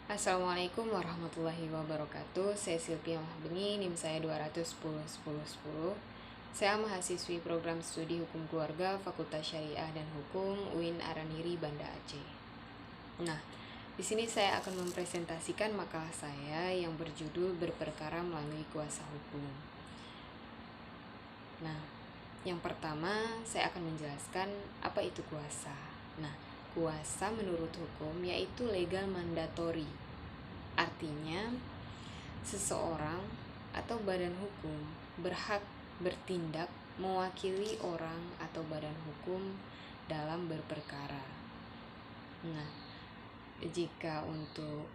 Assalamualaikum warahmatullahi wabarakatuh. Saya Silvia Mahbeni, NIM saya 210 10 10. Saya mahasiswi program studi Hukum Keluarga Fakultas Syariah dan Hukum UIN Araniri Banda Aceh. Nah, di sini saya akan mempresentasikan makalah saya yang berjudul Berperkara Melalui Kuasa Hukum. Nah, yang pertama saya akan menjelaskan apa itu kuasa. Nah, kuasa menurut hukum yaitu legal mandatory. Artinya, seseorang atau badan hukum berhak bertindak mewakili orang atau badan hukum dalam berperkara. Nah, jika untuk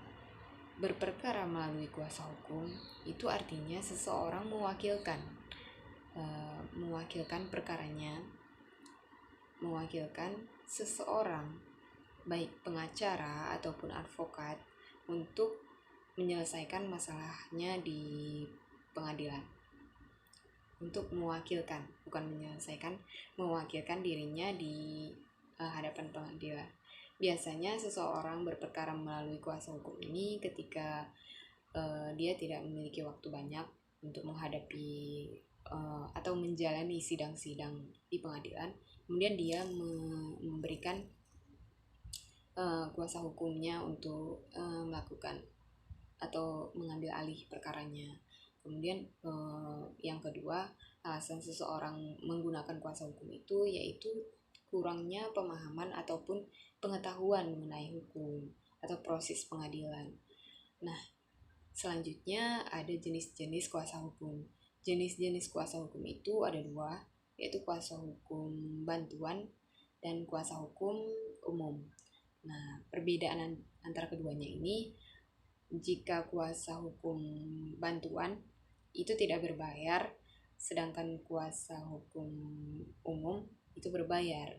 berperkara melalui kuasa hukum, itu artinya seseorang mewakilkan perkaranya, mewakilkan seseorang, baik pengacara ataupun advokat, untuk menyelesaikan masalahnya di pengadilan. Untuk mewakilkan, bukan menyelesaikan, mewakilkan dirinya di hadapan pengadilan. Biasanya seseorang berperkara melalui kuasa hukum ini ketika dia tidak memiliki waktu banyak untuk menghadapi atau menjalani sidang-sidang di pengadilan. Kemudian dia memberikan kuasa hukumnya untuk melakukan atau mengambil alih perkaranya. Kemudian yang kedua, alasan seseorang menggunakan kuasa hukum itu yaitu kurangnya pemahaman ataupun pengetahuan mengenai hukum atau proses pengadilan. Nah, selanjutnya ada jenis-jenis kuasa hukum. Jenis-jenis kuasa hukum itu ada dua, yaitu kuasa hukum bantuan dan kuasa hukum umum. Nah, perbedaan antara keduanya ini, jika kuasa hukum bantuan itu tidak berbayar, sedangkan kuasa hukum umum itu berbayar.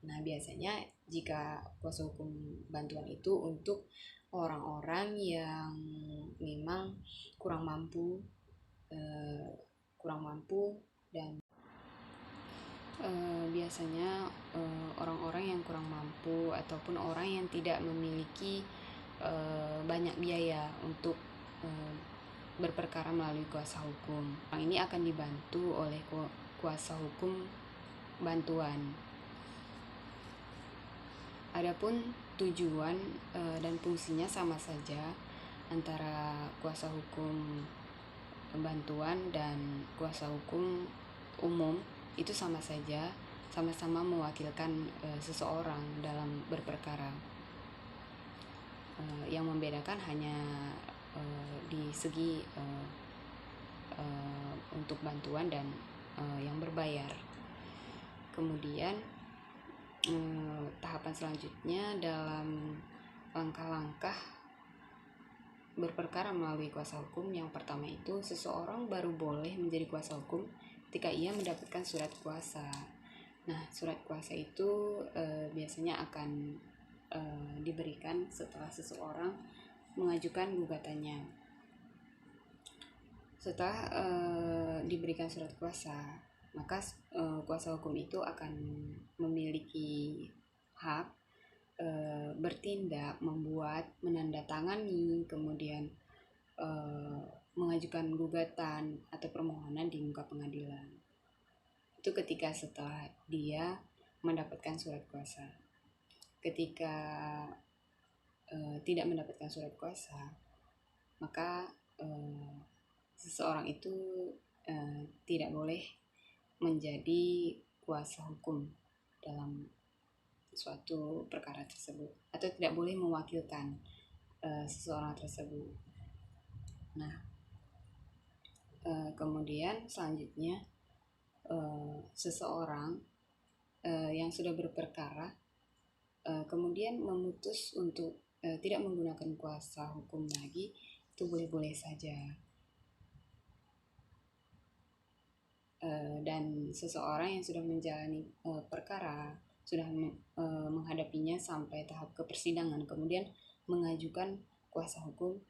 Nah, biasanya jika kuasa hukum bantuan itu untuk orang-orang yang memang kurang mampu dan biasanya orang-orang yang kurang mampu ataupun orang yang tidak memiliki banyak biaya untuk berperkara melalui kuasa hukum. Orang ini akan dibantu oleh kuasa hukum bantuan. Adapun tujuan dan fungsinya sama saja antara kuasa hukum bantuan dan kuasa hukum umum, itu sama saja, sama-sama mewakilkan seseorang dalam berperkara. Yang membedakan hanya di segi untuk bantuan dan yang berbayar. Kemudian tahapan selanjutnya dalam langkah-langkah berperkara melalui kuasa hukum, yang pertama itu seseorang baru boleh menjadi kuasa hukum ketika ia mendapatkan surat kuasa. Nah, surat kuasa itu biasanya akan diberikan setelah seseorang mengajukan gugatannya. Setelah diberikan surat kuasa, maka kuasa hukum itu akan memiliki hak bertindak, membuat, menandatangani, kemudian mengajukan gugatan atau permohonan di muka pengadilan. Itu ketika setelah dia mendapatkan surat kuasa. Ketika tidak mendapatkan surat kuasa, maka seseorang itu tidak boleh menjadi kuasa hukum dalam suatu perkara tersebut, atau tidak boleh mewakilkan seseorang tersebut. Nah, kemudian selanjutnya seseorang yang sudah berperkara kemudian memutus untuk tidak menggunakan kuasa hukum lagi, itu boleh-boleh saja. Dan seseorang yang sudah menjalani perkara, sudah menghadapinya sampai tahap kepersidangan, kemudian mengajukan kuasa hukum,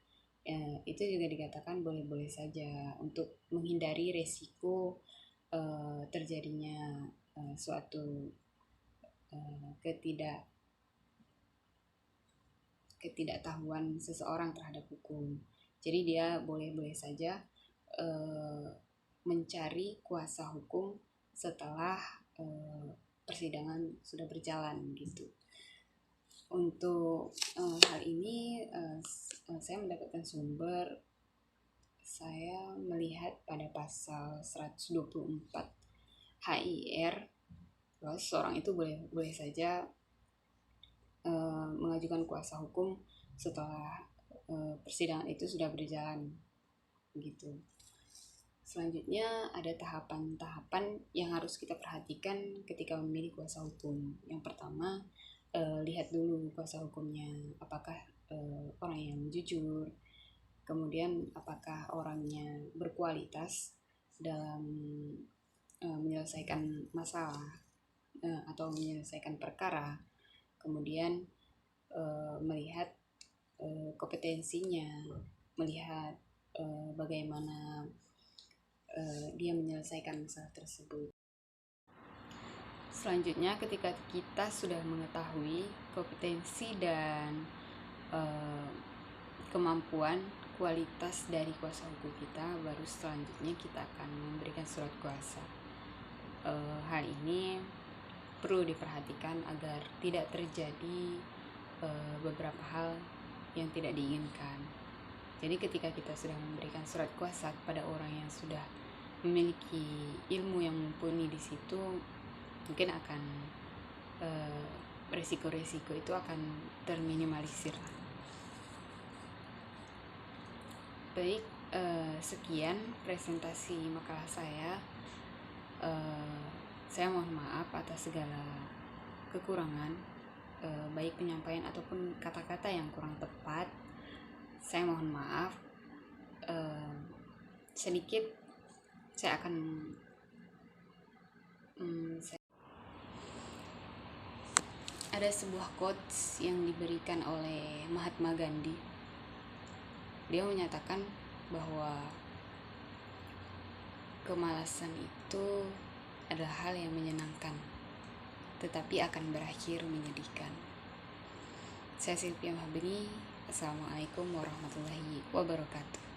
itu juga dikatakan boleh-boleh saja untuk menghindari resiko terjadinya suatu ketidaktahuan seseorang terhadap hukum. Jadi dia boleh-boleh saja mencari kuasa hukum setelah persidangan sudah berjalan gitu. Untuk hal ini saya mendapatkan sumber, saya melihat pada pasal 124 HIR bahwa seseorang itu boleh saja mengajukan kuasa hukum setelah persidangan itu sudah berjalan begitu. Selanjutnya ada tahapan-tahapan yang harus kita perhatikan ketika memilih kuasa hukum. Yang pertama, lihat dulu kuasa hukumnya, apakah orang yang jujur, kemudian apakah orangnya berkualitas dalam menyelesaikan masalah atau menyelesaikan perkara, kemudian melihat kompetensinya, melihat bagaimana dia menyelesaikan masalah tersebut. Selanjutnya, ketika kita sudah mengetahui kompetensi dan kemampuan kualitas dari kuasa hukum kita, baru selanjutnya kita akan memberikan surat kuasa. Hal ini perlu diperhatikan agar tidak terjadi beberapa hal yang tidak diinginkan. Jadi ketika kita sudah memberikan surat kuasa kepada orang yang sudah memiliki ilmu yang mumpuni di situ, mungkin akan resiko-resiko itu akan terminimalisir. Baik, sekian presentasi makalah saya. Saya mohon maaf atas segala kekurangan, baik penyampaian ataupun kata-kata yang kurang tepat. Saya mohon maaf. Sedikit saya akan ada sebuah quotes yang diberikan oleh Mahatma Gandhi. Dia menyatakan bahwa kemalasan itu adalah hal yang menyenangkan, tetapi akan berakhir menyedihkan. Saya Silvia Mahbeni. Assalamualaikum warahmatullahi wabarakatuh.